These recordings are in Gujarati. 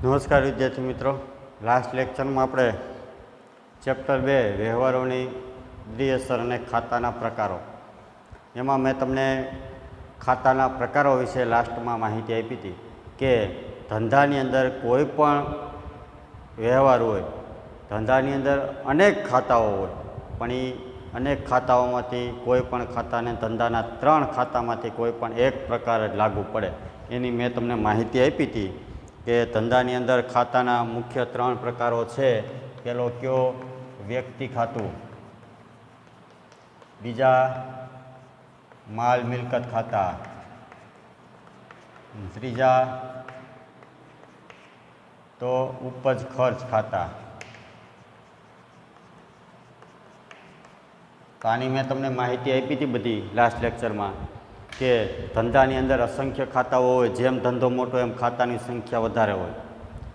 નમસ્કાર વિદ્યાર્થી મિત્રો, લાસ્ટ લેક્ચરમાં આપણે ચેપ્ટર 2 વ્યવહારોની દ્વિઅસર અને ખાતાના પ્રકારો, એમાં મેં તમને ખાતાના પ્રકારો વિશે લાસ્ટમાં માહિતી આપી હતી કે ધંધાની અંદર કોઈ પણ વ્યવહાર હોય, ધંધાની અંદર અનેક ખાતાઓ હોય, પણ એ અનેક ખાતાઓમાંથી કોઈ પણ ખાતાને ધંધાના 3 ખાતામાંથી કોઈ પણ એક પ્રકાર જ લાગુ પડે, એની મેં તમને માહિતી આપી હતી કે ધંધાની અંદર ખાતાના મુખ્ય 3 પ્રકારો છે. પહેલો કયો? વ્યક્તિ ખાતું. બીજા માલ મિલકત ખાતા. ત્રીજા તો ઉપજ ખર્ચ ખાતા. તો આની મેં તમને માહિતી આપી હતી બધી લાસ્ટ લેક્ચરમાં કે ધંધાની અંદર અસંખ્ય ખાતાઓ હોય, જેમ ધંધો મોટો એમ ખાતાની સંખ્યા વધારે હોય.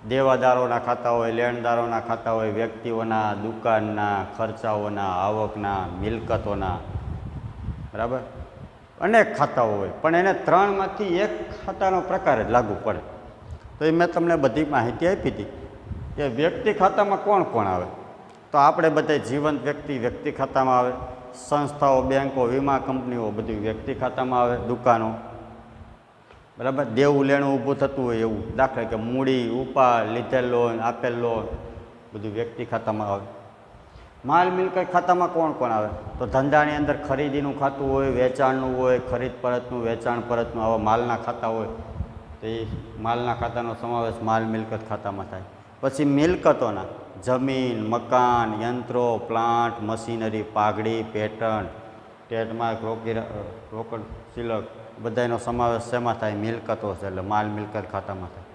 દેવાદારોના ખાતા હોય, લેણદારોના ખાતા હોય, વ્યક્તિઓના, દુકાનના, ખર્ચાઓના, આવકના, મિલકતોના, બરાબર, અનેક ખાતાઓ હોય, પણ એને 3માંથી એક ખાતાનો પ્રકાર જ લાગુ પડે. તો એ મેં તમને બધી માહિતી આપી હતી કે વ્યક્તિ ખાતામાં કોણ કોણ આવે. તો આપણે બધા જીવંત વ્યક્તિ ખાતામાં આવે, સંસ્થાઓ, બેંકો, વીમા કંપનીઓ બધી વ્યક્તિ ખાતામાં આવે, દુકાનો, બરાબર, દેવું લેણું ઊભું થતું હોય એવું, દાખલા કે મૂડી, ઉપાડ, લીધેલ લોન, આપેલ લોન, બધું વ્યક્તિ ખાતામાં આવે. માલ મિલકત ખાતામાં કોણ કોણ આવે? તો ધંધાની અંદર ખરીદીનું ખાતું હોય, વેચાણનું હોય, ખરીદ પરતનું, વેચાણ પરતનું, આવા માલના ખાતા હોય, તો એ માલના ખાતાનો સમાવેશ માલ મિલકત ખાતામાં થાય. પછી મિલકતોના, જમીન, મકાન, યંત્રો, પ્લાન્ટ, મશીનરી, પાઘડી, પેટર્ન, ટ્રેડમાર્ક, રોકડ સિલક, બધાનો સમાવેશ શેમાં થાય? મિલકતો છે, એટલે માલ મિલકત ખાતામાં થાય.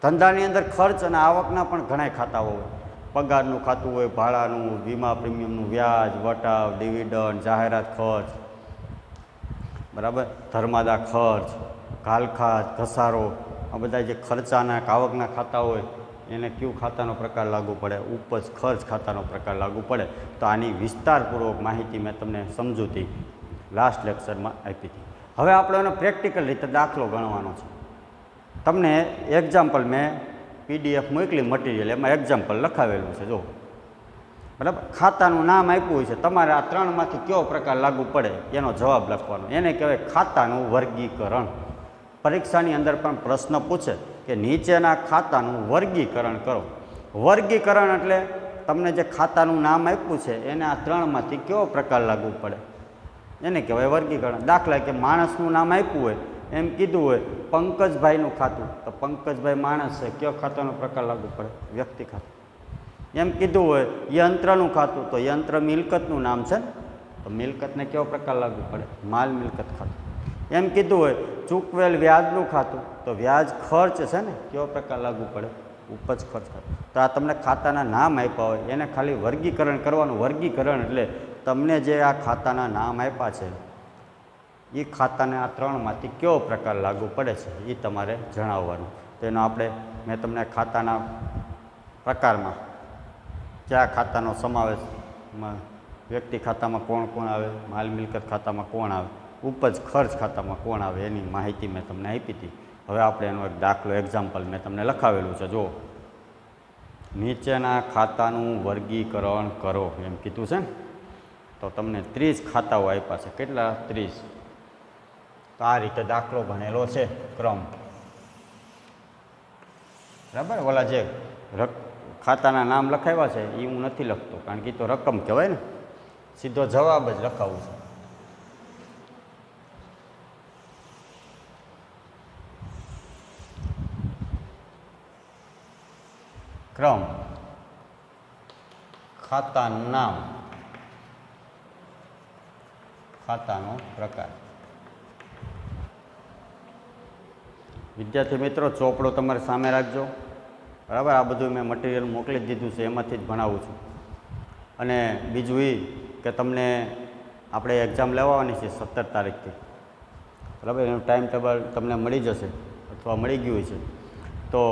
ધંધાની અંદર ખર્ચ અને આવકના પણ ઘણા ખાતાઓ હોય. પગારનું ખાતું હોય, ભાડાનું, વીમા પ્રીમિયમનું વ્યાજ, વટાવ, ડિવિડન્ડ, જાહેરાત ખર્ચ, બરાબર, ધર્માદા ખર્ચ, ઘાલખાત, ઘસારો, આ બધા જે ખર્ચાના આવકના ખાતા હોય એને કયું ખાતાનો પ્રકાર લાગુ પડે? ઉપજ ખર્ચ ખાતાનો પ્રકાર લાગુ પડે. તો આની વિસ્તારપૂર્વક માહિતી મેં તમને સમજૂતી લાસ્ટ લેક્ચરમાં આપી હતી. હવે આપણે એનો પ્રેક્ટિકલ રીતે દાખલો ગણવાનો છે. તમને એક્ઝામ્પલ મેં PDF મોકલી મટીરિયલ, એમાં એક્ઝામ્પલ લખાવેલું છે, જો, બરાબર. ખાતાનું નામ આપ્યું હોય છે, તમારે આ 3માંથી કયો પ્રકાર લાગુ પડે એનો જવાબ લખવાનો. એને કહેવાય ખાતાનું વર્ગીકરણ. પરીક્ષાની અંદર પણ પ્રશ્ન પૂછે કે નીચેના ખાતાનું વર્ગીકરણ કરો. વર્ગીકરણ એટલે તમને જે ખાતાનું નામ આપ્યું છે એને આ 3માંથી કયો પ્રકાર લાગુ પડે એને કહેવાય વર્ગીકરણ. દાખલા કે માણસનું નામ આપ્યું હોય, એમ કીધું હોય પંકજભાઈનું ખાતું, તો પંકજભાઈ માણસ છે, કયો ખાતાનો પ્રકાર લાગુ પડે? વ્યક્તિ ખાતું. એમ કીધું હોય યંત્રનું ખાતું, તો યંત્ર મિલકતનું નામ છે ને, તો મિલકતને કયો પ્રકાર લાગુ પડે? માલ મિલકત ખાતું. એમ કીધું હોય ચૂકવેલ વ્યાજનું ખાતું, તો વ્યાજ ખર્ચ છે ને, કયો પ્રકાર લાગુ પડે? ઉપજ ખર્ચ ખાતું. તો આ તમને ખાતાના નામ આપ્યા હોય એને ખાલી વર્ગીકરણ કરવાનું. વર્ગીકરણ એટલે તમને જે આ ખાતાના નામ આપ્યા છે એ ખાતાને આ 3માંથી કયો પ્રકાર લાગુ પડે છે એ તમારે જણાવવાનું. તો એનો મેં તમને ખાતાના પ્રકારમાં કયા ખાતાનો સમાવેશમાં, વ્યક્તિ ખાતામાં કોણ કોણ આવે, માલ મિલકત ખાતામાં કોણ આવે, ઉપજ ખર્ચ ખાતામાં કોણ આવે, એની માહિતી મેં તમને આપી હતી. હવે આપણે એનો એક દાખલો, એક્ઝામ્પલ મેં તમને લખાવેલું છે, જો. નીચેના ખાતાનું વર્ગીકરણ કરો એમ કીધું છે ને, તો તમને 30 ખાતાઓ આપ્યા છે. કેટલા? 30. તો આ રીતે દાખલો ભણેલો છે, ક્રમ, બરાબર. ઓલા જે ખાતાના નામ લખાવ્યા છે એ હું નથી લખતો, કારણ કે એ તો રકમ કહેવાય ને, સીધો જવાબ જ લખાવું છું. ક્રમ, ખાતાનું નામ, ખાતાનો પ્રકાર. વિદ્યાર્થી મિત્રો, ચોપડો તમારે સામે રાખજો, બરાબર. આ બધું મેં મટીરિયલ મોકલી જ દીધું છે, એમાંથી જ ભણાવું છું. અને બીજું એ કે તમને આપણે એક્ઝામ લેવાની છે 17 તારીખથી, બરાબર. એનું ટાઈમ ટેબલ તમને મળી જશે અથવા મળી ગયું છે. તો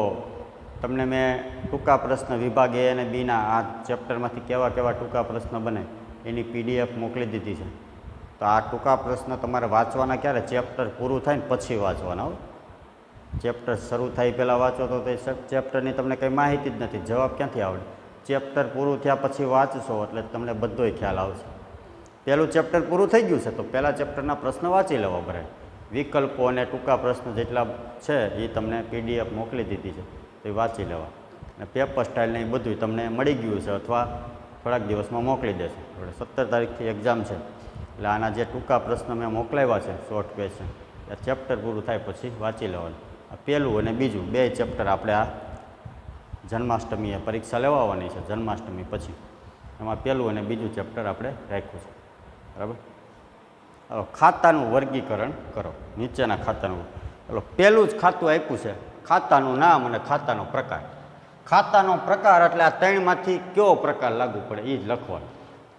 તમને મેં ટૂંકા પ્રશ્ન વિભાગ A અને Bના આ ચેપ્ટરમાંથી કેવા કેવા ટૂંકા પ્રશ્ન બને એની PDF મોકલી દીધી છે. તો આ ટૂંકા પ્રશ્ન તમારે વાંચવાના ક્યારે? ચેપ્ટર પૂરું થાય ને પછી વાંચવાના હોય. ચેપ્ટર શરૂ થાય પહેલાં વાંચો તો તે ચેપ્ટરની તમને કંઈ માહિતી જ નથી, જવાબ ક્યાંથી આવડે? ચેપ્ટર પૂરું થયા પછી વાંચશો એટલે તમને બધોય ખ્યાલ આવશે. પહેલું ચેપ્ટર પૂરું થઈ ગયું છે તો પહેલાં ચેપ્ટરના પ્રશ્ન વાંચી લેવા પડે. વિકલ્પો અને ટૂંકા પ્રશ્ન જેટલા છે એ તમને PDF મોકલી દીધી છે તો એ વાંચી લેવા. અને પેપર સ્ટાઇલને એ બધું તમને મળી ગયું છે અથવા થોડાક દિવસમાં મોકલી દેશે. આપણે 17 તારીખથી એક્ઝામ છે એટલે આના જે ટૂંકા પ્રશ્ન મેં મોકલાવ્યા છે શોર્ટ ક્વેશ્ચન એ ચેપ્ટર પૂરું થાય પછી વાંચી લેવાનું. આ પહેલું અને બીજું બે ચેપ્ટર આપણે આ જન્માષ્ટમીએ પરીક્ષા લેવાની છે, જન્માષ્ટમી પછી એમાં પહેલું અને બીજું ચેપ્ટર આપણે રાખ્યું છે. બરાબર. ચાલો ખાતાનું વર્ગીકરણ કરો. નીચેના ખાતાનું ચાલો પહેલું જ ખાતું આપ્યું છે, ખાતાનું નામ અને ખાતાનો પ્રકાર. ખાતાનો પ્રકાર એટલે આ ત્રણમાંથી કયો પ્રકાર લાગુ પડે એ જ લખવાનું.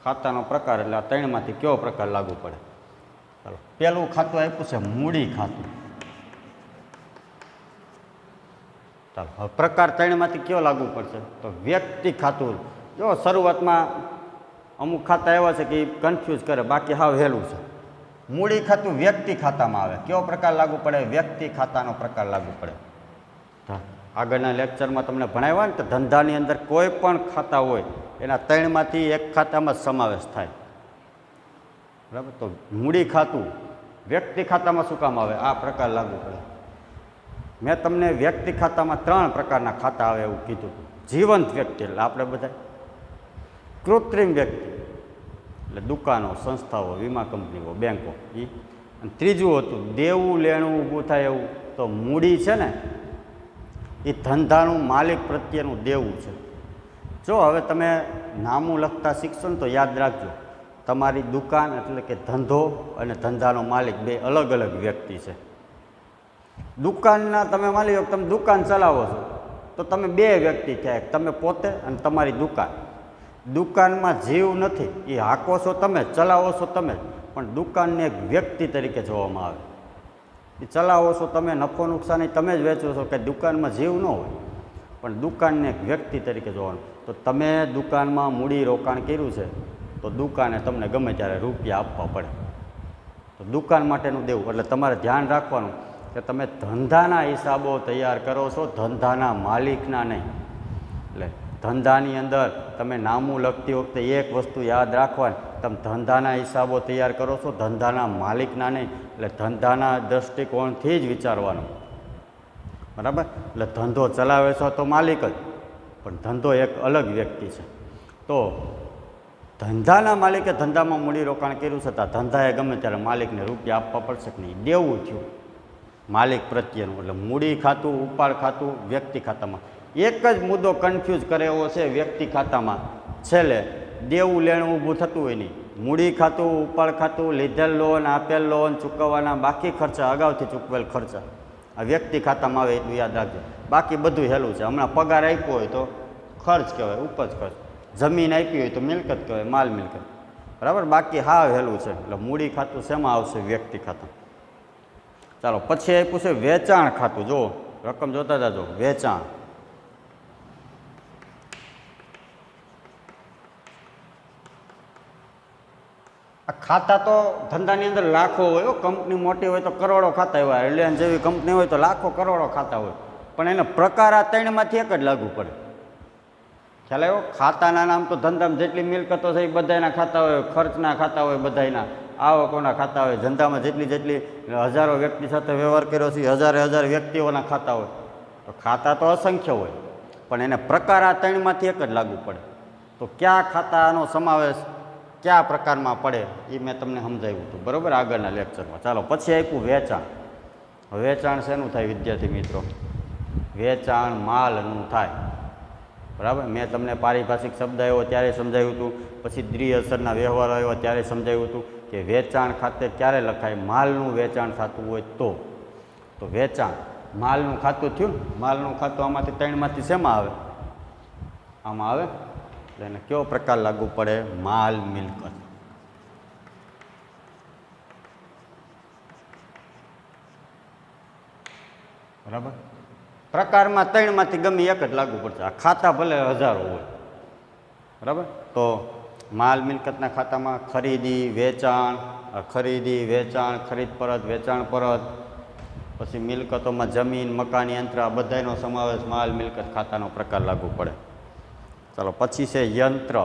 ખાતાનો પ્રકાર એટલે આ ત્રણમાંથી કયો પ્રકાર લાગુ પડે. ચાલો પહેલું ખાતું આપ્યું છે મૂડી ખાતું. ચાલો હવે પ્રકાર ત્રણમાંથી કયો લાગુ પડશે તો વ્યક્તિ ખાતું. જો શરૂઆતમાં અમુક ખાતા એવા છે કે એ કન્ફ્યુઝ કરે, બાકી હાવ વહેલું છે. મૂડી ખાતું વ્યક્તિ ખાતામાં આવે. કયો પ્રકાર લાગુ પડે? વ્યક્તિ ખાતાનો પ્રકાર લાગુ પડે. આગળના લેક્ચરમાં તમને ભણાવ્યા ને તો ધંધાની અંદર કોઈ પણ ખાતા હોય એના ત્રણમાંથી એક ખાતામાં સમાવેશ થાય. બરાબર. તો મૂડી ખાતું વ્યક્તિ ખાતામાં શું કામ આવે? આ પ્રકાર લાગુ પડે. મેં તમને વ્યક્તિ ખાતામાં 3 પ્રકારના ખાતા આવે એવું કીધું હતું. જીવંત વ્યક્તિ એટલે આપણે બધા, કૃત્રિમ વ્યક્તિ એટલે દુકાનો, સંસ્થાઓ, વીમા કંપનીઓ, બેંકો. અને ત્રીજું હતું દેવું લેણું ઊભું થાય એવું. તો મૂડી છે ને એ ધંધાનું માલિક પ્રત્યેનું દેવું છે. જો હવે તમે નામું લખતા શીખશો ને તો યાદ રાખજો, તમારી દુકાન એટલે કે ધંધો અને ધંધાનો માલિક બે અલગ અલગ વ્યક્તિ છે. દુકાનના તમે માની લો તમે દુકાન ચલાવો છો તો તમે બે વ્યક્તિ થયા, તમે પોતે અને તમારી દુકાન. દુકાનમાં જીવ નથી, એ હાકો છો તમે, ચલાવો છો તમે, પણ દુકાનને એક વ્યક્તિ તરીકે જોવામાં આવે. એ ચલાવો છો તમે, નફો નુકસાની તમે જ વેચો છો, કે દુકાનમાં જીવ ન હોય, પણ દુકાનને એક વ્યક્તિ તરીકે જોવાનું. તો તમે દુકાનમાં મૂડી રોકાણ કર્યું છે તો દુકાને તમને ગમે ત્યારે રૂપિયા આપવા પડે. તો દુકાન માટેનું દેવું એટલે તમારે ધ્યાન રાખવાનું કે તમે ધંધાના હિસાબો તૈયાર કરો છો, ધંધાના માલિકના નહીં. એટલે ધંધાની અંદર તમે નામું લખતી વખતે એક વસ્તુ યાદ રાખવાની, તમે ધંધાના હિસાબો તૈયાર કરો છો, ધંધાના માલિકના નહીં. એટલે ધંધાના દૃષ્ટિકોણથી જ વિચારવાનું. બરાબર. એટલે ધંધો ચલાવે છો તો માલિક જ, પણ ધંધો એક અલગ વ્યક્તિ છે. તો ધંધાના માલિકે ધંધામાં મૂડી રોકાણ કર્યું છતાં ધંધાએ ગમે ત્યારે માલિકને રૂપિયા આપવા પડશે કે નહીં, દેવું થયું માલિક પ્રત્યેનું. એટલે મૂડી ખાતું, ઉપાડ ખાતું, વ્યક્તિ ખાતામાં એક જ મુદ્દો કન્ફ્યુઝ કરે એવો છે. વ્યક્તિ ખાતામાં છેલ્લે દેવું લેણું ઊભું થતું હોય નહીં. મૂડી ખાતું, ઉપાડ ખાતું, લીધેલ લોન, આપેલ લોન, ચૂકવવાના બાકી ખર્ચા, અગાઉથી ચૂકવેલ ખર્ચા આ વ્યક્તિ ખાતામાં આવે એટલું યાદ રાખજો. બાકી બધું હેલું છે. હમણાં પગાર આપ્યો હોય તો ખર્ચ કહેવાય, ઉપજ ખર્ચ. જમીન આપી હોય તો મિલકત કહેવાય, માલ મિલકત. બરાબર. બાકી હાવ હેલું છે. એટલે મૂડી ખાતું શેમાં આવશે? વ્યક્તિ ખાતું. ચાલો પછી આપ્યું છે વેચાણ ખાતું. જો રકમ જોતા જાજો. વેચાણ આ ખાતા તો ધંધાની અંદર લાખો હોય. કંપની મોટી હોય તો કરોડો ખાતા હોય. રિલાયન્સ જેવી કંપની હોય તો લાખો કરોડો ખાતા હોય. પણ એને પ્રકાર આ ત્રણમાંથી એક જ લાગુ પડે. ખ્યાલ આવ્યો? ખાતાના નામ તો ધંધામાં જેટલી મિલકતો છે એ બધાના ખાતા હોય, ખર્ચના ખાતા હોય, બધાના આવકોના ખાતા હોય. ધંધામાં જેટલી હજારો વ્યક્તિ સાથે વ્યવહાર કર્યો છે હજાર વ્યક્તિઓના ખાતા હોય. તો ખાતા તો અસંખ્ય હોય, પણ એને પ્રકાર આ ત્રણમાંથી એક જ લાગુ પડે. તો કયા ખાતાનો સમાવેશ કયા પ્રકારમાં પડે એ મેં તમને સમજાવ્યું હતું. બરાબર. આગળના લેક્ચરમાં. ચાલો પછી આપ્યું વેચાણ. વેચાણ શેનું થાય વિદ્યાર્થી મિત્રો? વેચાણ માલનું થાય. બરાબર. મેં તમને પારિભાષિક શબ્દ આવ્યો ત્યારે સમજાવ્યું હતું, પછી દ્વિઅસરના વ્યવહાર આવ્યો ત્યારે સમજાવ્યું હતું કે વેચાણ ખાતે ક્યારે લખાય? માલનું વેચાણ થતું હોય તો વેચાણ માલનું ખાતું થયું. માલનું ખાતું આમાંથી ત્રણમાંથી શેમાં આવે? આમાં આવે. એટલે એને કયો પ્રકાર લાગુ પડે? માલ મિલકત. બરાબર. પ્રકારમાં ત્રણમાંથી ગમે એક જ લાગુ પડશે. આ ખાતા ભલે હજારો હોય. બરાબર. તો માલ મિલકતના ખાતામાં ખરીદી, વેચાણ, ખરીદ પરત, વેચાણ પરત, પછી મિલકતોમાં જમીન, મકાન, યંત્ર આ બધાનો સમાવેશ માલ મિલકત ખાતાનો પ્રકાર લાગુ પડે. ચાલો પછી છે યંત્ર.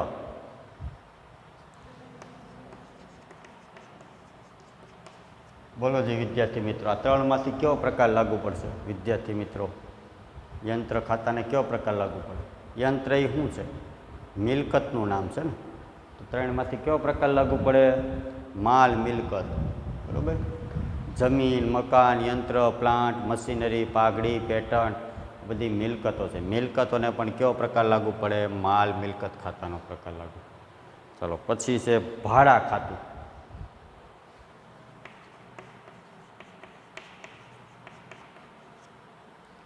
બોલો જી વિદ્યાર્થી મિત્રો, આ ત્રણમાંથી કયો પ્રકાર લાગુ પડશે વિદ્યાર્થી મિત્રો? યંત્ર ખાતાને કયો પ્રકાર લાગુ પડે? યંત્ર એ શું છે? મિલકતનું નામ છે ને. તો ત્રણમાંથી કયો પ્રકાર લાગુ પડે? માલ મિલકત. બરાબર. જમીન, મકાન, યંત્ર, પ્લાન્ટ, મશીનરી, પાઘડી, પેટર્ન બધી મિલકતો છે. મિલકતોને પણ કયો પ્રકાર લાગુ પડે? માલ મિલકત ખાતાનો પ્રકાર લાગુ. ચાલો પછી છે ભાડા ખાતું.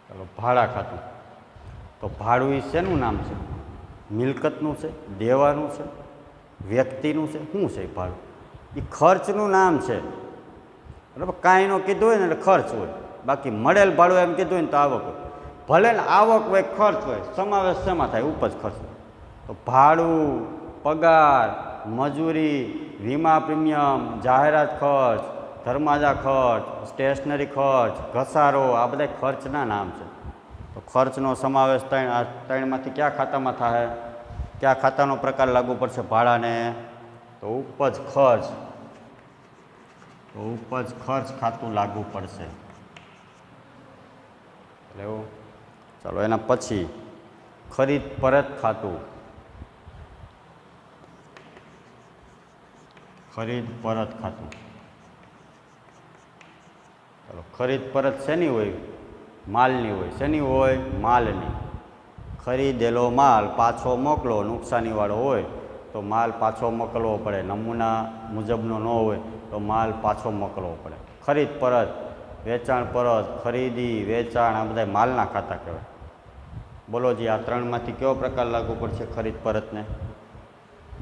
ચાલો ભાડા ખાતું. તો ભાડું એ શેનું નામ છે? મિલકતનું છે, દેવાનું છે, વ્યક્તિનું છે, શું છે ભાડું? એ ખર્ચનું નામ છે. બરાબર. કાંઈ નો કીધું હોય ને એટલે ખર્ચ હોય. બાકી મળેલ ભાડું એમ કીધું હોય ને તો આવક હોય. ભલે ને આવક હોય, ખર્ચ હોય, સમાવેશ શેમાં થાય? ઉપજ ખર્ચ. તો ભાડું, પગાર, મજૂરી, વીમા પ્રીમિયમ, જાહેરાત ખર્ચ, ધર્માદા ખર્ચ, સ્ટેશનરી ખર્ચ, ઘસારો આ બધા ખર્ચના નામ છે. તો ખર્ચનો સમાવેશ ત્રણમાંથી કયા ખાતામાં થાય? કયા ખાતાનો પ્રકાર લાગુ પડશે ભાડાને? તો ઉપજ ખર્ચ. તો ઉપજ ખર્ચ ખાતું લાગુ પડશે. એવું. ચાલો એના પછી ખરીદ પરત ખાતું. ખરીદ પરત ખાતું. ચાલો ખરીદ પરત શેની હોય? માલની હોય. શેની હોય? માલની. ખરીદેલો માલ પાછો મોકલો, નુકસાનીવાળો હોય તો માલ પાછો મોકલવો પડે. નમૂના મુજબનો ન હોય તો માલ પાછો મોકલવો પડે. ખરીદ પરત, વેચાણ પરત, ખરીદી, વેચાણ આ બધા માલના ખાતા કહેવાય. બોલો જી આ ત્રણમાંથી કયો પ્રકાર લાગુ પડશે ખરીદ પરતને?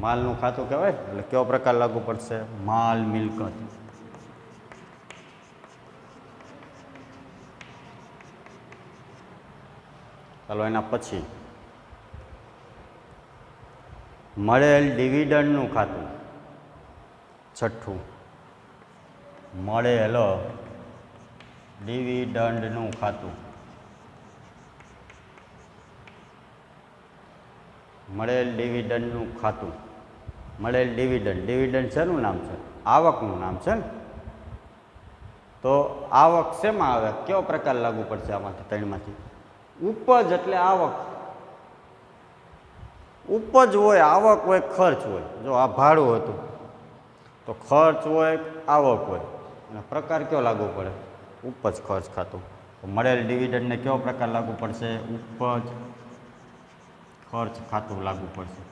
માલનું ખાતું કહેવાય. એટલે કયો પ્રકાર લાગુ પડશે? માલ મિલકત. ચાલો એના પછી મળેલ ડિવિડન્ડનું ખાતું. છઠ્ઠું, મળેલ ડિવિડન્ડનું ખાતું. મળેલ ડિવિડન્ડનું ખાતું. મળેલ ડિવિડન્ડ. ડિવિડન્ડ શેનું નામ છે? આવકનું નામ છે ને. તો આવક શેમાં આવે? કયો પ્રકાર લાગુ પડશે આમાંથી ત્રણમાંથી? ઉપજ એટલે આવક. ઉપજ હોય, આવક હોય, ખર્ચ હોય. જો આ ભાડું હતું તો ખર્ચ હોય, આવક હોય, અને પ્રકાર કયો લાગુ પડે? ઉપજ ખર્ચ ખાતું. તો મળેલ ડિવિડન્ડને કયો પ્રકાર લાગુ પડશે? ઉપજ ખર્ચ ખાતું લાગુ પડશે.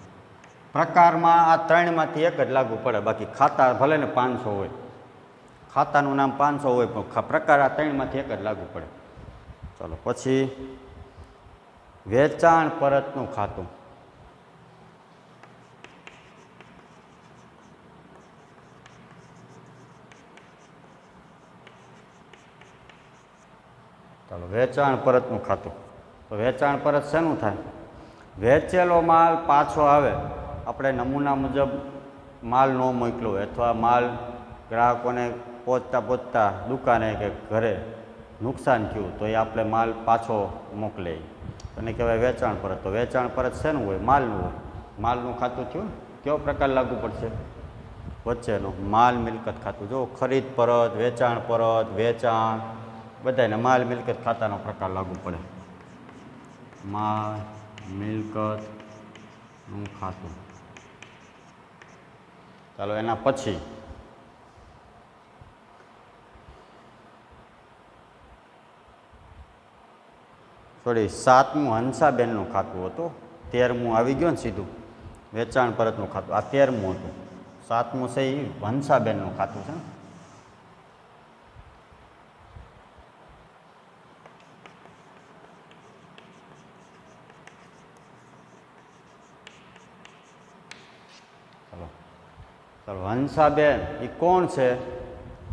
પ્રકારમાં આ ત્રણમાંથી એક જ લાગુ પડે. બાકી ખાતા ભલે ને 500 હોય, ખાતાનું નામ 500 હોય, પણ પ્રકાર આ ત્રણમાંથી એક જ લાગુ પડે. ચાલો પછી વેચાણ પરતનું ખાતું. ચાલો વેચાણ પરતનું ખાતું. તો વેચાણ પરત શેનું થાય? વેચેલો માલ પાછો આવે. આપણે નમૂના મુજબ માલ ન મોકલ્યો હોય અથવા માલ ગ્રાહકોને પહોંચતા દુકાને કે ઘરે નુકસાન થયું તો એ આપણે માલ પાછો મોકલે. એને કહેવાય વેચાણ પરત. તો વેચાણ પરત શેનું હોય? માલનું હોય. માલનું ખાતું થયું ને. કયો પ્રકાર લાગુ પડશે વચ્ચેનો? માલ મિલકત ખાતું. જો ખરીદ પરત, વેચાણ પરત, વેચાણ બધાને માલ મિલકત ખાતાનો પ્રકાર લાગુ પડે. માલ મિલકતનું ખાતું. ચાલો એના પછી સોરી 7મું હંસાબેનનું ખાતું હતું. 13મું આવી ગયું ને સીધું વેચાણ પરતનું ખાતું. આ 13મું હતું. 7મું છે એ હંસાબેનનું ખાતું છે. ચાલો હંસાબેન એ કોણ છે?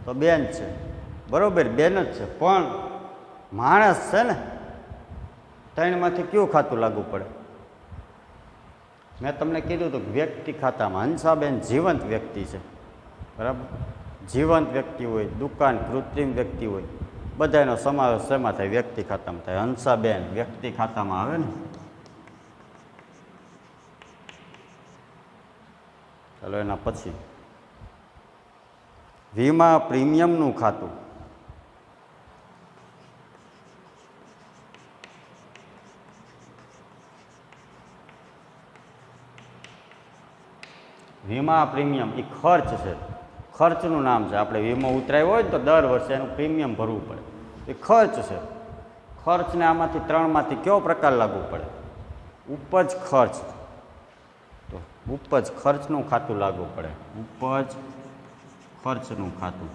તો બેન છે. બરાબર, બેન જ છે, પણ માણસ છે ને. ત્રણમાંથી કયું ખાતું લાગુ પડે? મેં તમને કીધું હતું વ્યક્તિ ખાતામાં. હંસાબેન જીવંત વ્યક્તિ છે. બરાબર, જીવંત વ્યક્તિ હોય, દુકાન કૃત્રિમ વ્યક્તિ હોય. બધાનો સમાવેશ શેમાં થાય? વ્યક્તિ ખાતામાં થાય. હંસાબેન વ્યક્તિ ખાતામાં આવે ને. ચાલો એના પછી વીમા પ્રીમિયમનું ખાતું. વીમા પ્રીમિયમ એ ખર્ચ છે, ખર્ચનું નામ છે. આપણે વીમો ઉતરાવ્યો હોય ને તો દર વર્ષે એનું પ્રીમિયમ ભરવું પડે, એ ખર્ચ છે. ખર્ચને આમાંથી ત્રણમાંથી કયો પ્રકાર લાગુ પડે? ઉપજ ખર્ચ. તો ઉપજ ખર્ચનું ખાતું લાગુ પડે, ઉપજ ખર્ચનું ખાતું.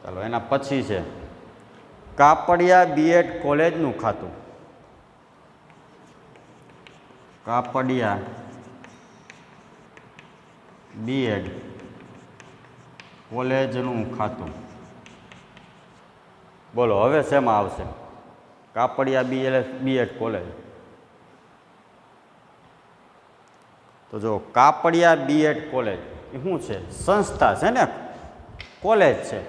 ચાલો એના પછી છે કાપડિયા બીએડ કોલેજનું ખાતું. કાપડિયા બીએડ કોલેજનું ખાતું. બોલો હવે શેમાં આવશે? Kapadia BEd college. તો જો કાપડિયા બીએડ કોલેજ એ શું છે? સંસ્થા છે ને, કોલેજ છે.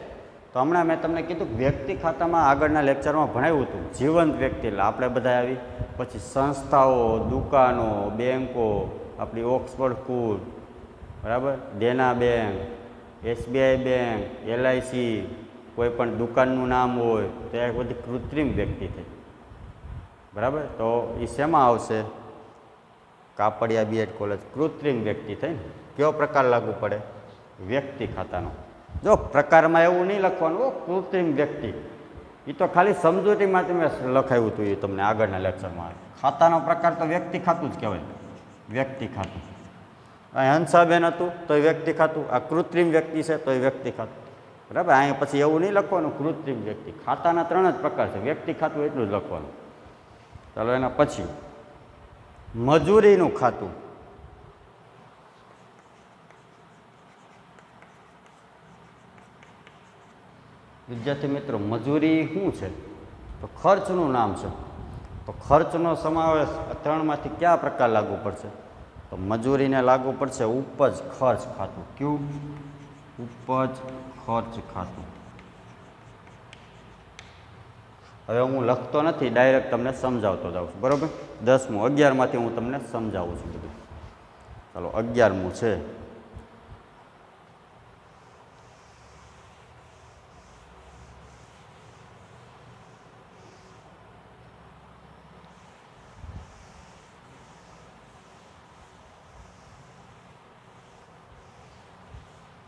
તો હમણાં મેં તમને કીધું કે વ્યક્તિ ખાતામાં આગળના લેક્ચરમાં ભણાવ્યું હતું જીવંત વ્યક્તિ, એટલે આપણે બધા આવી. પછી સંસ્થાઓ, દુકાનો, બેન્કો, આપણી ઓક્સફર્ડ સ્કૂલ, બરાબર, દેના બેંક, એસબીઆઈ બેંક, એલઆઈસી, કોઈ પણ દુકાનનું નામ હોય તો એ બધી કૃત્રિમ વ્યક્તિ થઈ, બરાબર. તો એ શેમાં આવશે? કાપડિયા બીએડ કોલેજ કૃત્રિમ વ્યક્તિ થઈ ને. કયો પ્રકાર લાગુ પડે? વ્યક્તિ ખાતાનો. જો પ્રકારમાં એવું નહીં લખવાનું કૃત્રિમ વ્યક્તિ, એ તો ખાલી સમજૂતી માટે મેં લખાવ્યું હતું, એ તમને આગળના લેક્ચરમાં. ખાતાનો પ્રકાર તો વ્યક્તિ ખાતું જ કહેવાય, વ્યક્તિ ખાતું. અહીં હંસાબેન હતું તો એ વ્યક્તિ ખાતું, આ કૃત્રિમ વ્યક્તિ છે તો એ વ્યક્તિ ખાતું, બરાબર. અહીંયા પછી એવું નહીં લખવાનું કૃત્રિમ વ્યક્તિ. ખાતાના ત્રણ જ પ્રકાર છે, વ્યક્તિ ખાતું એટલું જ લખવાનું. ચાલો એના પછી મજૂરીનું ખાતું. વિદ્યાર્થી મિત્રો, મજૂરી શું છે? તો ખર્ચનું નામ છે. તો ખર્ચનો સમાવેશ ત્રણમાંથી કયા પ્રકાર લાગુ પડશે? તો મજૂરીને લાગુ પડશે ઉપજ ખર્ચ ખાતું. કયું? ઉપજ ખર્ચ ખાતું. હવે હું લખતો નથી, ડાયરેક્ટ તમને સમજાવતો જાઉં છું, બરાબર. 10મું 11માંથી હું તમને સમજાવું છું બધું. ચાલો 11મું છે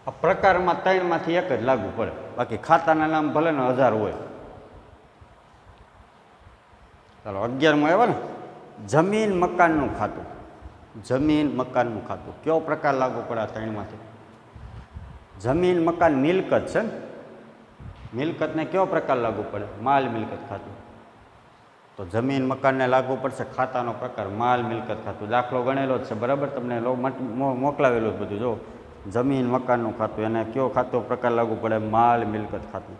આ પ્રકારમાં ત્રણમાંથી એક જ લાગુ પડે, બાકી ખાતાના નામ ભલે ને 1000 હોય. ચાલો 11માં આવ્યા ને, જમીન મકાનનું ખાતું. જમીન મકાનનું ખાતું કયો પ્રકાર લાગુ પડે આ ત્રણમાંથી? જમીન મકાન મિલકત છે ને, મિલકતને કયો પ્રકાર લાગુ પડે? માલ મિલકત ખાતું. તો જમીન મકાનને લાગુ પડશે ખાતાનો પ્રકાર માલ મિલકત ખાતું. દાખલો ગણેલો જ છે, બરાબર, તમને મોકલાવેલું જ બધું. જો જમીન મકાનનું ખાતું, એને કયો ખાતો પ્રકાર લાગુ પડે? માલ મિલકત ખાતું.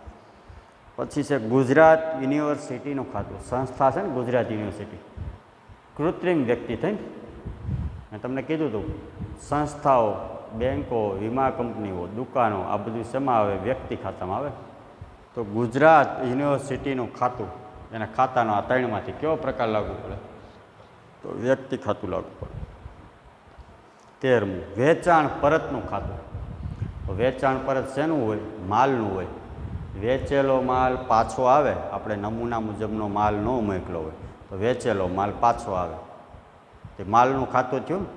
પછી છે ગુજરાત યુનિવર્સિટીનું ખાતું. સંસ્થા છે ને ગુજરાત યુનિવર્સિટી, કૃત્રિમ વ્યક્તિ થઈને. મેં તમને કીધું હતું સંસ્થાઓ, બેન્કો, વીમા કંપનીઓ, દુકાનો, આ બધું શેમાં આવે? વ્યક્તિ ખાતામાં આવે. તો ગુજરાત યુનિવર્સિટીનું ખાતું, એના ખાતાનો આ ત્રણમાંથી કયો પ્રકાર લાગુ પડે? તો વ્યક્તિ ખાતું લાગુ પડે. 13મું વેચાણ પરતનું ખાતું. તો વેચાણ પરત શેનું હોય? માલનું હોય. વેચેલો માલ પાછો આવે, આપણે નમૂના મુજબનો માલ ન મોકલો હોય તો વેચેલો માલ પાછો આવે, તે માલનું ખાતું થયું ને.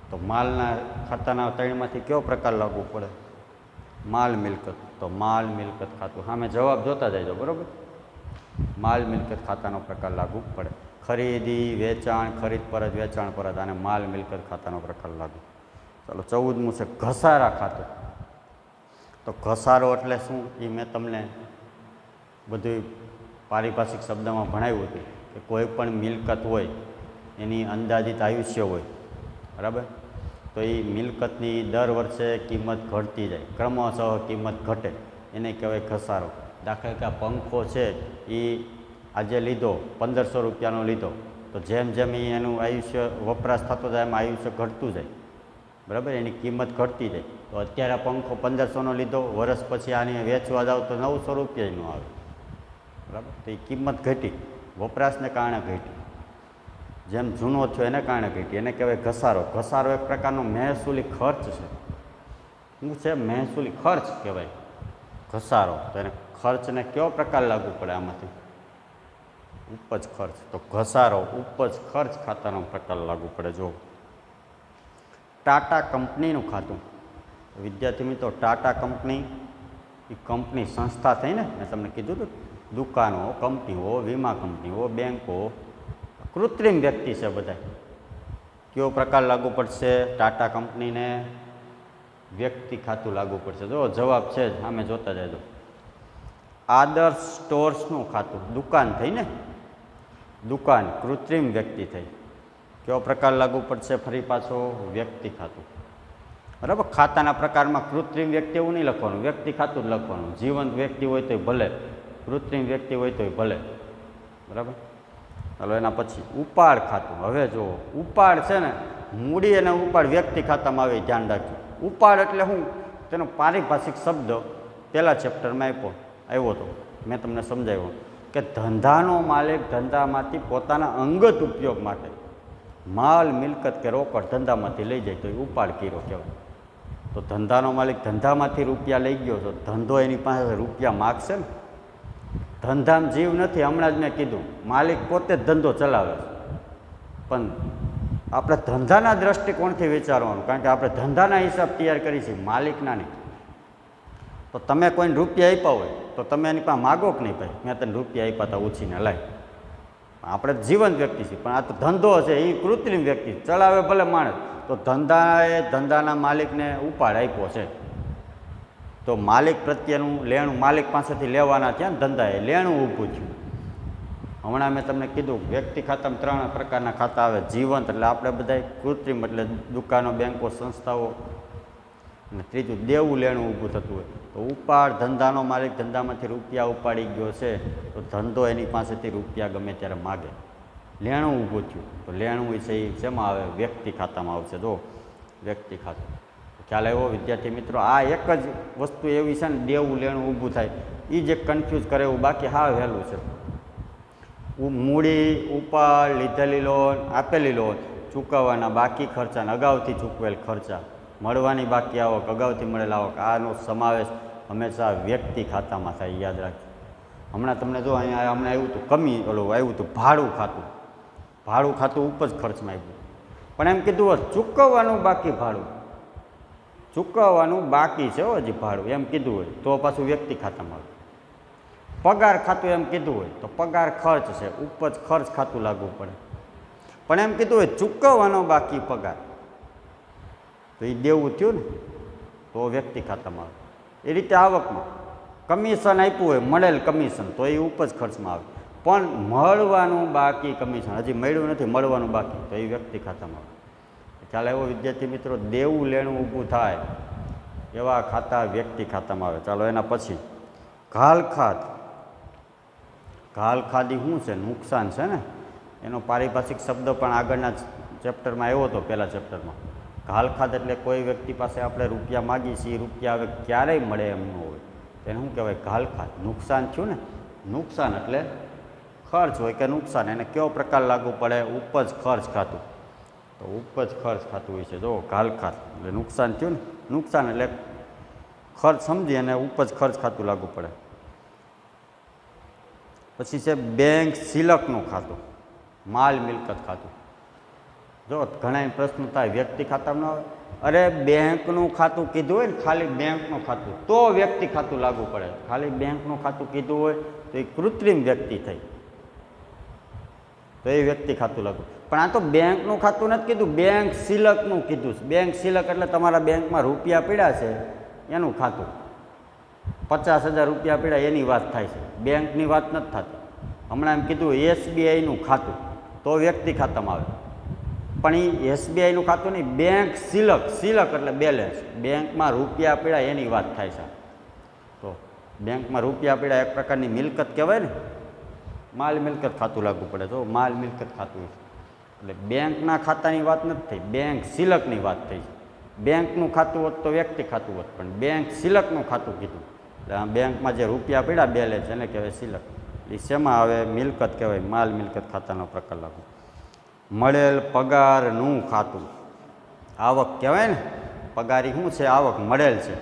તો માલના ખાતાના ત્રણમાંથી કયો પ્રકાર લાગુ પડે? માલ મિલકત. તો માલ મિલકત ખાતું. સામે જવાબ જોતા જજો, બરાબર. માલ મિલકત ખાતાનો પ્રકાર લાગુ પડે. ખરીદી, વેચાણ, ખરીદ પરત, વેચાણ પરત, અને માલ મિલકત ખાતાનો પ્રકાર લાગુ. ચાલો 14મું છે ઘસારા ખાતું. તો ઘસારો એટલે શું? એ મેં તમને બધું પારિભાષિક શબ્દમાં ભણાવ્યું હતું કે કોઈ પણ મિલકત હોય એની અંદાજિત આયુષ્ય હોય, બરાબર. તો એ મિલકતની દર વર્ષે કિંમત ઘટતી જાય, ક્રમશઃ કિંમત ઘટે, એને કહેવાય ઘસારો. દાખલા કે આ પંખો છે એ આજે લીધો 1500 રૂપિયાનો લીધો, તો જેમ જેમ એનું આયુષ્ય વપરાશ થતો જાય એમ આયુષ્ય ઘટતું જાય, બરાબર, એની કિંમત ઘટતી જાય. તો અત્યારે પંખો 1500નો લીધો, વર્ષ પછી આને વેચવા જાવ તો 900 રૂપિયાનો આવે. બરાબર, તો એ કિંમત ઘટી, વપરાશને કારણે ઘટી. જેમ જૂનો થયો એને કારણે ઘટી. એને કહેવાય ઘસારો. ઘસારો એક પ્રકારનો મહેસૂલી ખર્ચ છે. શું છે? મહેસૂલી ખર્ચ કહેવાય ઘસારો. તો એને ખર્ચને કયો પ્રકાર લાગુ પડે આમાંથી? ઉપજ ખર્ચ. તો ઘસારો ઉપજ ખર્ચ ખાતાનો પ્રકાર લાગુ પડે. જો ટાટા કંપનીનું ખાતું, વિદ્યાર્થી મિત્રો, ટાટા કંપની એ કંપની સંસ્થા થઈ ને, મેં તમને કીધું હતું, દુકાનો, કંપનીઓ, વીમા કંપનીઓ, બેંકો, કૃત્રિમ વ્યક્તિ છે બધા. કયો પ્રકાર લાગુ પડશે? ટાટા કંપનીને વ્યક્તિ ખાતું લાગુ પડશે. જો જવાબ છે જ, સામે જોતા જજો. આદર્શ સ્ટોર્સનું ખાતું, દુકાન થઈ ને, દુકાન કૃત્રિમ વ્યક્તિ થઈ. કયો પ્રકાર લાગુ પડશે? ફરી પાછો વ્યક્તિ ખાતું. બરાબર, ખાતાના પ્રકારમાં કૃત્રિમ વ્યક્તિ એવું નહીં લખવાનું, વ્યક્તિ ખાતું જ લખવાનું. જીવંત વ્યક્તિ હોય તોય ભલે, કૃત્રિમ વ્યક્તિ હોય તોય ભલે. બરાબર, ચાલો એના પછી ઉપાડ ખાતું. હવે જુઓ, ઉપાડ છે ને, મૂડી અને ઉપાડ વ્યક્તિ ખાતામાં આવે, ધ્યાન રાખજો. ઉપાડ એટલે શું? તેનો પારિભાષિક શબ્દ પહેલા ચેપ્ટરમાં આવ્યો હતો, મેં તમને સમજાવ્યો કે ધંધાનો માલિક ધંધામાંથી પોતાના અંગત ઉપયોગ માટે માલ, મિલકત કે રોકડ ધંધામાંથી લઈ જાય તો એ ઉપાડ કર્યો કહેવાય. તો ધંધાનો માલિક ધંધામાંથી રૂપિયા લઈ ગયો તો ધંધો એની પાસે રૂપિયા માગશે ને. ધંધામાં જીવ નથી, હમણાં જ મેં કીધું, માલિક પોતે જ ધંધો ચલાવે છે. પણ આપણે ધંધાના દ્રષ્ટિકોણથી વિચારવાનું, કારણ કે આપણે ધંધાના હિસાબ તૈયાર કરી છીએ, માલિકના નહીં. તો તમે કોઈને રૂપિયા આપ્યા હોય તો તમે એની પાસે માગો કે નહીં, ભાઈ મેં તને રૂપિયા આપ્યા હતા ઉછીને લાય. આપણે જીવંત વ્યક્તિ છીએ, પણ આ તો ધંધો છે, એ કૃત્રિમ વ્યક્તિ ચલાવે ભલે માણસ. તો ધંધાએ ધંધાના માલિકને ઉપાડ આપ્યો છે. તો માલિક પ્રત્યેનું લેણું માલિક પાસેથી લેવાના થયા ને, ધંધાએ લેણું ઊભું થયું. હમણાં મેં તમને કીધું વ્યક્તિ ખાતામાં 3 પ્રકારના ખાતા આવે. જીવંત એટલે આપણે બધા, કૃત્રિમ એટલે દુકાનો, બેંકો, સંસ્થાઓ, અને ત્રીજું દેવું લેણું ઊભું થતું હોય. તો ઉપાડ, ધંધાનો માલિક ધંધામાંથી રૂપિયા ઉપાડી ગયો છે તો ધંધો એની પાસેથી રૂપિયા ગમે ત્યારે માગે. લેણું ઊભું થયું તો લેણું છે એ શેમાં આવે? વ્યક્તિ ખાતામાં આવશે. જો વ્યક્તિ ખાતું, ખ્યાલ આવ્યો વિદ્યાર્થી મિત્રો? આ એક જ વસ્તુ એવી છે ને, દેવું લેણું ઊભું થાય, એ જે કન્ફ્યુઝ કરે એવું, બાકી હા વહેલું છે. મૂડી, ઉપાડ, લીધેલી લોન, આપેલી લોન, ચૂકવવાના બાકી ખર્ચા, અગાઉથી ચૂકવેલ ખર્ચા, મળવાની બાકી આવક, અગાઉથી મળેલ આવક, આનો સમાવેશ હંમેશા વ્યક્તિ ખાતામાં થાય, યાદ રાખજો. હમણાં તમને જો અહીંયા હમણાં આવ્યું હતું આવ્યું હતું ભાડું ખાતું. ભાડું ખાતું ઉપજ ખર્ચમાં આવ્યું, પણ એમ કીધું હોય ચૂકવવાનું બાકી ભાડું, ચૂકવવાનું બાકી છે હજી ભાડું, એમ કીધું હોય તો પાછું વ્યક્તિ ખાતામાં આવે. પગાર ખાતું એમ કીધું હોય તો પગાર ખર્ચ છે, ઉપજ ખર્ચ ખાતું લાગવું પડે. પણ એમ કીધું હોય ચૂકવવાનો બાકી પગાર, તો એ દેવું થયું ને, તો વ્યક્તિ ખાતામાં આવે. એ રીતે આવકમાં કમિશન આપ્યું હોય, મળેલ કમિશન, તો એ ઉપજ ખર્ચમાં આવે. પણ મળવાનું બાકી કમિશન હજી મળ્યું નથી, મળવાનું બાકી, તો એ વ્યક્તિ ખાતામાં આવે. ખ્યાલ આવ્યો વિદ્યાર્થી મિત્રો? દેવું લેણું ઊભું થાય એવા ખાતા વ્યક્તિ ખાતામાં આવે. ચાલો એના પછી ઘાલખાદ. ઘાલખાદી શું છે? નુકસાન છે ને. એનો પારિભાષિક શબ્દ પણ આગળના ચેપ્ટરમાં આવ્યો હતો, પહેલા ચેપ્ટરમાં. ઘાલખાદ એટલે કોઈ વ્યક્તિ પાસે આપણે રૂપિયા માગીએ છીએ, રૂપિયા હવે ક્યારેય મળે એમ ન હોય, તેને શું કહેવાય? ઘાલખાદ. નુકસાન થયું ને. નુકસાન એટલે ખર્ચ હોય કે નુકસાન, એને કયો પ્રકાર લાગુ પડે? ઉપજ ખર્ચ ખાતું. તો ઉપજ ખર્ચ ખાતું હોય છે. જો ઘાલખાદ એટલે નુકસાન થયું ને. નુકસાન એટલે ખર્ચ સમજી અને ઉપજ ખર્ચ ખાતું લાગુ પડે. પછી છે બેંક સિલકનું ખાતું, માલ મિલકત ખાતું. જો ઘણા પ્રશ્ન થાય વ્યક્તિ ખાતામાં આવે, અરે બેંકનું ખાતું કીધું હોય ને, ખાલી બેંકનું ખાતું, તો વ્યક્તિ ખાતું લાગુ પડે. ખાલી બેંકનું ખાતું કીધું હોય તો એ કૃત્રિમ વ્યક્તિ થઈ, તો એ વ્યક્તિ ખાતું લાગુ. પણ આ તો બેંકનું ખાતું નથી કીધું, બેંક સિલકનું કીધું છે. બેંક સિલક એટલે તમારા બેંકમાં રૂપિયા પડ્યા છે એનું ખાતું. 50,000 રૂપિયા પડ્યા એની વાત થાય છે, બેંકની વાત નથી થતી. હમણાં એમ કીધું SBIનું ખાતું, તો વ્યક્તિ ખાતામાં આવે. પણ એ SBIનું ખાતું નહીં, બેંક સિલક. સિલક એટલે બેલેન્સ, બેંકમાં રૂપિયા પડ્યા એની વાત થાય છે. તો બેંકમાં રૂપિયા પડ્યા એક પ્રકારની મિલકત કહેવાય ને, માલ મિલકત ખાતું લાગુ પડે. તો માલ મિલકત ખાતું એટલે બેંકના ખાતાની વાત નથી થઈ, બેંક સિલકની વાત થઈ છે. બેંકનું ખાતું હોત તો વ્યક્તિ ખાતું હોત, પણ બેંક સિલકનું ખાતું કીધું એટલે આ બેંકમાં જે રૂપિયા પડ્યા બેલેન્સ એને કહેવાય સિલક. એ શેમાં આવે? મિલકત કહેવાય, માલ મિલકત ખાતાનો પ્રકાર લાગુ. મળેલ પગારનું ખાતું, આવક કહેવાય ને, પગારી શું છે? આવક. મળેલ છે,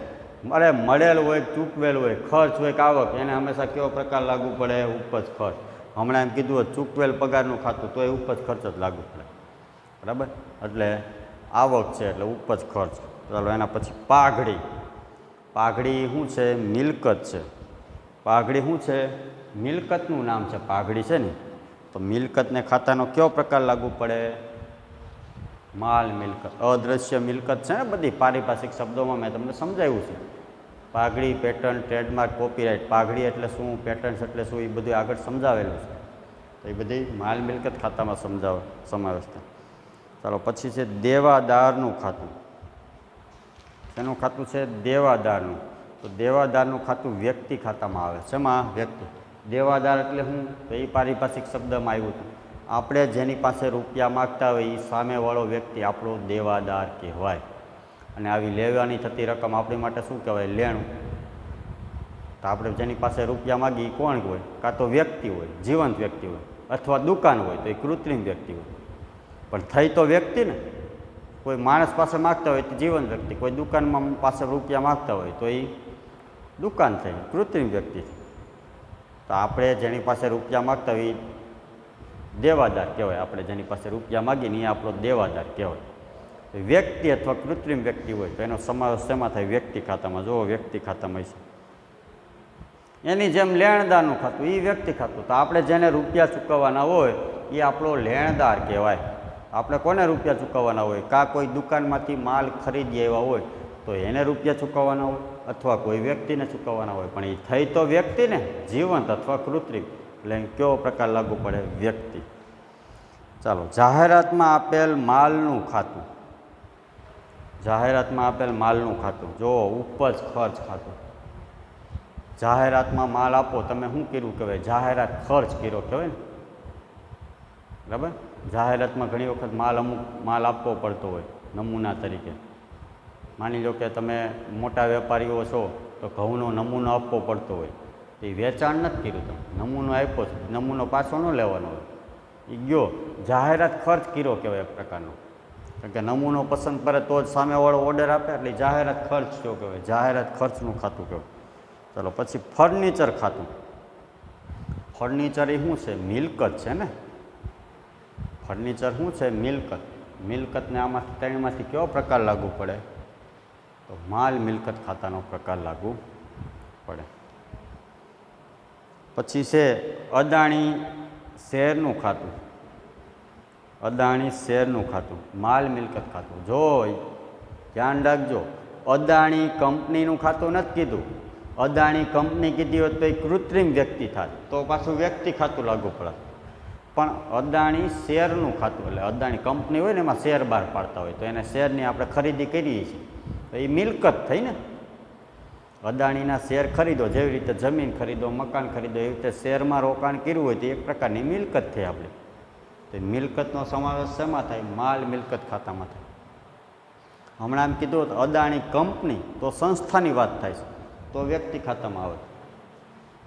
મળેલ હોય, ચૂકવેલ હોય, ખર્ચ હોય કે આવક, એને હંમેશા કેવો પ્રકાર લાગુ પડે? ઉપજ ખર્ચ. હમણાં એમ કીધું હોય ચૂકવેલ પગારનું ખાતું તો એ ઉપજ ખર્ચ જ લાગુ પડે, બરાબર. એટલે આવક છે એટલે ઉપજ ખર્ચ. ચાલો એના પછી પાઘડી. પાઘડી શું છે? મિલકત છે. પાઘડી શું છે? મિલકતનું નામ છે પાઘડી છે ને. તો મિલકતને ખાતાનો કયો પ્રકાર લાગુ પડે? માલ મિલકત. અદ્રશ્ય મિલકત છે ને બધી, પારિભાષિક શબ્દોમાં મેં તમને સમજાવ્યું છે. પાઘડી, પેટર્ન, ટ્રેડમાર્ક, કોપીરાઇટ. પાઘડી એટલે શું, પેટર્ન્સ એટલે શું, એ બધું આગળ સમજાવેલું છે. તો એ બધી માલ મિલકત ખાતામાં સમાવેશ થાય. ચાલો પછી છે દેવાદારનું ખાતું. શેનું ખાતું છે? દેવાદારનું. તો દેવાદારનું ખાતું વ્યક્તિ ખાતામાં આવે. શેમાં? વ્યક્તિ. દેવાદાર એટલે શું? તો એ પારિભાષિક શબ્દમાં આવ્યું હતું. આપણે જેની પાસે રૂપિયા માગતા હોય એ સામેવાળો વ્યક્તિ આપણો દેવાદાર કહેવાય. અને આવી લેવાની થતી રકમ આપણી માટે શું કહેવાય? લેણું. તો આપણે જેની પાસે રૂપિયા માગીએ એ કોણ હોય? કાં તો વ્યક્તિ હોય, જીવંત વ્યક્તિ હોય, અથવા દુકાન હોય તો એ કૃત્રિમ વ્યક્તિ હોય. પણ થઈ તો વ્યક્તિ ને. કોઈ માણસ પાસે માગતા હોય તો જીવંત વ્યક્તિ, કોઈ દુકાનમાં પાસે રૂપિયા માગતા હોય તો એ દુકાન થઈ, કૃત્રિમ વ્યક્તિ. તો આપણે જેની પાસે રૂપિયા માગતા હોય એ દેવાદાર કહેવાય. આપણે જેની પાસે રૂપિયા માગીને એ આપણો દેવાદાર કહેવાય. વ્યક્તિ અથવા કૃત્રિમ વ્યક્તિ હોય તો એનો સમાવેશ શેમાં થાય? વ્યક્તિ ખાતામાં. જુઓ વ્યક્તિ ખાતામાં છે. એની જેમ લેણદારનું ખાતું, એ વ્યક્તિ ખાતું. તો આપણે જેને રૂપિયા ચૂકવવાના હોય એ આપણો લેણદાર કહેવાય. આપણે કોને રૂપિયા ચૂકવવાના હોય? કાં કોઈ દુકાનમાંથી માલ ખરીદી આવ્યા હોય તો એને રૂપિયા ચૂકવવાના હોય, અથવા કોઈ વ્યક્તિને ચૂકવવાના હોય. પણ એ થઈ તો વ્યક્તિ ને, જીવંત અથવા કૃત્રિમ. એટલે કયો પ્રકાર લાગુ પડે? વ્યક્તિ. ચાલો જાહેરાતમાં આપેલ માલનું ખાતું. જાહેરાતમાં આપેલ માલનું ખાતું. જો ઉપજ ખર્ચ ખાતું. જાહેરાતમાં માલ આપો, તમે શું કર્યું કહેવાય? જાહેરાત ખર્ચ કર્યો કહેવાય ને, બરાબર. જાહેરાતમાં ઘણી વખત અમુક માલ આપવો પડતો હોય નમૂના તરીકે. માની લો કે તમે મોટા વેપારીઓ છો તો ઘઉંનો નમૂનો આપવો પડતો હોય. એ વેચાણ નથી કર્યું, તમે નમૂનો આપ્યો છે, નમૂનો પાછો ન લેવાનો હોય. એ ગયો, જાહેરાત ખર્ચ કર્યો કહેવાય એક પ્રકારનો. કારણ કે નમૂનો પસંદ કરે તો જ સામેવાળો ઓર્ડર આપે, એટલે જાહેરાત ખર્ચ શું કહેવાય? જાહેરાત ખર્ચનું ખાતું કહેવાય. ચાલો પછી ફર્નિચર ખાતું. ફર્નિચર એ શું છે? મિલકત છે ને. ફર્નિચર શું છે? મિલકત. મિલકતને આમાંથી ત્રણમાંથી કયો પ્રકાર લાગુ પડે? તો માલ મિલકત ખાતાનો પ્રકાર લાગુ પડે. પછી છે અદાણી શેરનું ખાતું. અદાણી શેરનું ખાતું, માલ મિલકત ખાતું. જો ધ્યાન રાખજો, અદાણી કંપનીનું ખાતું નથી કીધું. અદાણી કંપની કીધી હોત તો એ કૃત્રિમ વ્યક્તિ થાત, તો પાછું વ્યક્તિ ખાતું લાગુ પડે. પણ અદાણી શેરનું ખાતું, એટલે અદાણી કંપની હોય ને એમાં શેર બહાર પાડતા હોય તો એને શેરની આપણે ખરીદી કરીએ છીએ તો એ મિલકત થઈ ને. અદાણીના શેર ખરીદો, જેવી રીતે જમીન ખરીદો, મકાન ખરીદો, એવી રીતે શેરમાં રોકાણ કર્યું હોય તો એક પ્રકારની મિલકત થઈ આપણે. તો મિલકતનો સમાવેશ શેમાં થાય? માલ મિલકત ખાતામાં થાય. હમણાં એમ કીધું તો અદાણી કંપની તો સંસ્થાની વાત થાય છે તો વ્યક્તિ ખાતામાં આવે.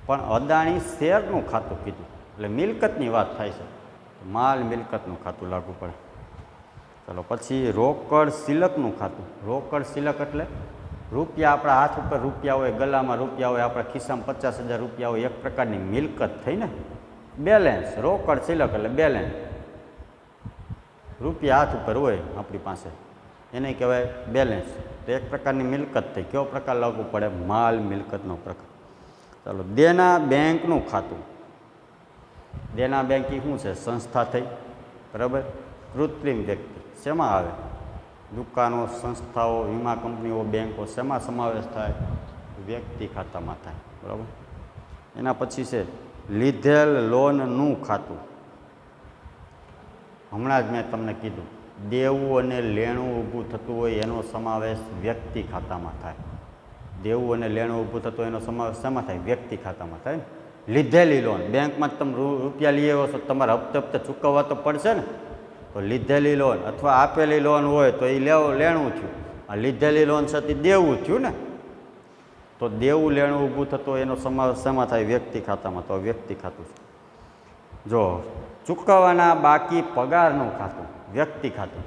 પણ અદાણી શેરનું ખાતું કીધું એટલે મિલકતની વાત થાય છે, માલ મિલકતનું ખાતું લાગુ પડે. ચાલો પછી રોકડ સિલકનું ખાતું. રોકડ સિલક એટલે રૂપિયા, આપણા હાથ ઉપર રૂપિયા હોય, ગલામાં રૂપિયા હોય, આપણા ખિસ્સામાં 50,000 રૂપિયા હોય, એક પ્રકારની મિલકત થઈ ને. બેલેન્સ. રોકડ સિલક એટલે બેલેન્સ. રૂપિયા હાથ ઉપર હોય આપણી પાસે, એને કહેવાય બેલેન્સ. તો એક પ્રકારની મિલકત થઈ. કયો પ્રકાર લાગુ પડે? માલ મિલકતનો પ્રકાર. ચાલો દેના બેંકનું ખાતું. દેના બેંક એ શું છે? સંસ્થા થઈ, બરાબર. કૃત્રિમ વ્યક્તિ શેમાં આવે? દુકાનો, સંસ્થાઓ, વીમા કંપનીઓ, બેંકો, શેમાં સમાવેશ થાય? વ્યક્તિ ખાતામાં થાય, બરાબર. એના પછી છે લીધેલ લોનનું ખાતું. હમણાં જ મેં તમને કીધું, દેવું અને લેણું ઊભું થતું હોય એનો સમાવેશ વ્યક્તિ ખાતામાં થાય. દેવું અને લેણું ઊભું થતું હોય એનો સમાવેશ શેમાં થાય? વ્યક્તિ ખાતામાં થાય ને. લીધેલી લોન, બેંકમાં તમે રૂપિયા લઈ આવ્યો છો, તમારે હપ્તે હપ્તે ચૂકવવા તો પડશે ને. તો લીધેલી લોન અથવા આપેલી લોન હોય તો એ લેણું થયું, આ લીધેલી લોન છે તે દેવું થયું ને, તો દેવું લેણું ઊભું થતું એનો સમાવેશ શેમાં થાય? વ્યક્તિ ખાતામાં. તો વ્યક્તિ ખાતું છે. જો ચૂકવવાના બાકી પગારનું ખાતું, વ્યક્તિ ખાતું.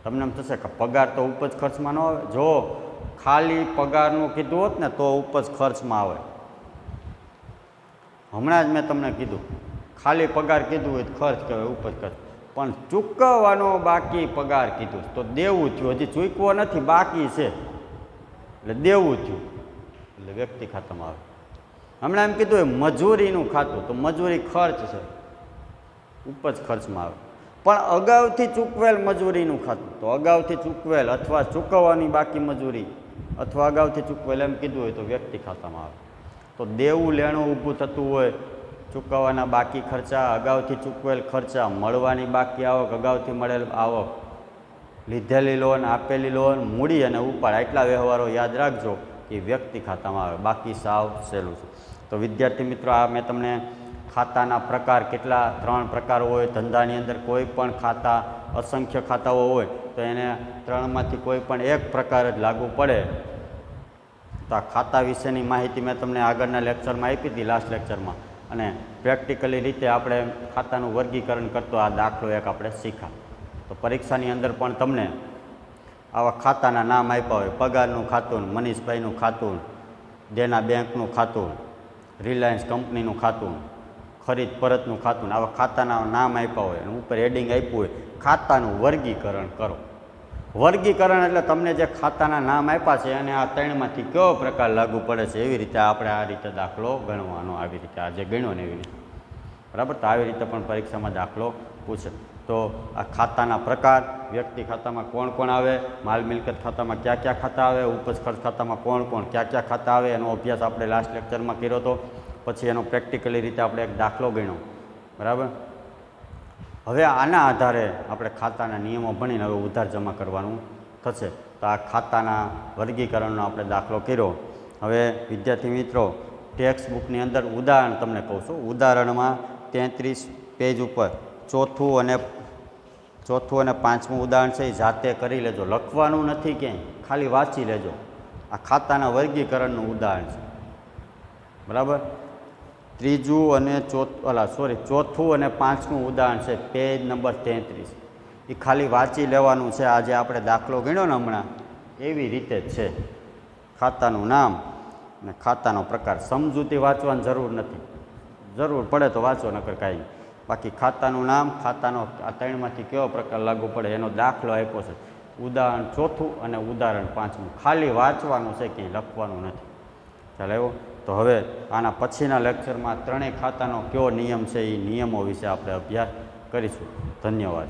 તમને એમ થશે કે પગાર તો ઉપજ ખર્ચમાં ન આવે. જો ખાલી પગારનું કીધું હોત ને તો ઉપજ ખર્ચમાં આવે. હમણાં જ મેં તમને કીધું ખાલી પગાર કીધું હોય તો ખર્ચ કહેવાય, ઉપજ ખર્ચ. પણ ચૂકવવાનો બાકી પગાર કીધું તો દેવું થયું. હજી ચૂકવો નથી, બાકી છે એટલે દેવું થયું, એટલે વ્યક્તિ ખાતામાં આવે. હમણાં એમ કીધું હોય મજૂરીનું ખાતું, તો મજૂરી ખર્ચ છે, ઉપજ ખર્ચમાં આવે. પણ અગાઉથી ચૂકવેલ મજૂરીનું ખાતું, તો અગાઉથી ચૂકવેલ અથવા ચૂકવવાની બાકી મજૂરી અથવા અગાઉથી ચૂકવેલ એમ કીધું હોય તો વ્યક્તિ ખાતામાં આવે. તો દેવું લેણું ઊભું થતું હોય, ચૂકવવાના બાકી ખર્ચા, અગાઉથી ચૂકવેલ ખર્ચા, મળવાની બાકી આવક, અગાઉથી મળેલ આવક, લીધેલી લોન, આપેલી લોન, મૂડી અને ઉપાડ, આટલા વ્યવહારો યાદ રાખજો કે વ્યક્તિ ખાતામાં આવે. બાકી સાવ સહેલું છે. તો વિદ્યાર્થી મિત્રો, આ મેં તમને ખાતાના પ્રકાર કેટલા 3 પ્રકાર હોય. ધંધાની અંદર કોઈ પણ ખાતા, અસંખ્ય ખાતાઓ હોય તો એને 3માંથી કોઈ પણ એક પ્રકાર જ લાગુ પડે. તો આ ખાતા વિશેની માહિતી મેં તમને આગળના લેક્ચરમાં આપી હતી, લાસ્ટ લેક્ચરમાં. અને પ્રેક્ટિકલી રીતે આપણે ખાતાનું વર્ગીકરણ કરતો આ દાખલો એક આપણે શીખા. તો પરીક્ષાની અંદર પણ તમને આવા ખાતાના નામ આપ્યા હોય, પગારનું ખાતું, મનીષભાઈનું ખાતું, દેના બેંકનું ખાતું, રિલાયન્સ કંપનીનું ખાતું, ખરીદ પરતનું ખાતું, આવા ખાતાના નામ આપ્યા હોય અને ઉપર હેડિંગ આપ્યું હોય ખાતાનું વર્ગીકરણ કરો. વર્ગીકરણ એટલે તમને જે ખાતાના નામ આપ્યા છે અને આ 3માંથી કયો પ્રકાર લાગુ પડે છે, એવી રીતે આપણે આ રીતે દાખલો ગણવાનો. આવી રીતે આજે ગણ્યો ને એવી રીતે, બરાબર. તો આવી રીતે પણ પરીક્ષામાં દાખલો પૂછે. તો આ ખાતાના પ્રકાર, વ્યક્તિ ખાતામાં કોણ કોણ આવે, માલ મિલકત ખાતામાં કયા કયા ખાતા આવે, ઉપજ ખર્ચ ખાતામાં કોણ કોણ કયા કયા ખાતા આવે, એનો અભ્યાસ આપણે લાસ્ટ લેક્ચરમાં કર્યો હતો. પછી એનો પ્રેક્ટિકલી રીતે આપણે એક દાખલો ગણ્યો, બરાબર. હવે આના આધારે આપણે ખાતાના નિયમો ભણીને હવે ઉધાર જમા કરવાનું થશે. તો આ ખાતાના વર્ગીકરણનો આપણે દાખલો કર્યો. હવે વિદ્યાર્થી મિત્રો, ટેક્સ્ટ બુકની અંદર ઉદાહરણ તમને કહું છું. ઉદાહરણમાં 33 પેજ ઉપર ચોથું અને 5મું ઉદાહરણ છે એ જાતે કરી લેજો, લખવાનું નથી ક્યાંય, ખાલી વાંચી લેજો. આ ખાતાના વર્ગીકરણનું ઉદાહરણ છે, બરાબર. ચોથું અને 5મું ઉદાહરણ છે, પેજ નંબર 33. એ ખાલી વાંચી લેવાનું છે. આજે આપણે દાખલો ગણ્યો ને હમણાં, એવી રીતે જ છે. ખાતાનું નામ અને ખાતાનો પ્રકાર. સમજૂતી વાંચવાની જરૂર નથી, જરૂર પડે તો વાંચો, નકર કાંઈ. બાકી ખાતાનું નામ, ખાતાનો આ 3માંથી કેવો પ્રકાર લાગુ પડે એનો દાખલો આપ્યો છે. ઉદાહરણ 4થું અને ઉદાહરણ 5મું ખાલી વાંચવાનું છે, ક્યાંય લખવાનું નથી. ખ્યાલ આવ્યો? તો હવે આના પછીના લેક્ચરમાં 3 ખાતાનો કયો નિયમ છે એ નિયમો વિશે આપણે અભ્યાસ કરીશું. ધન્યવાદ.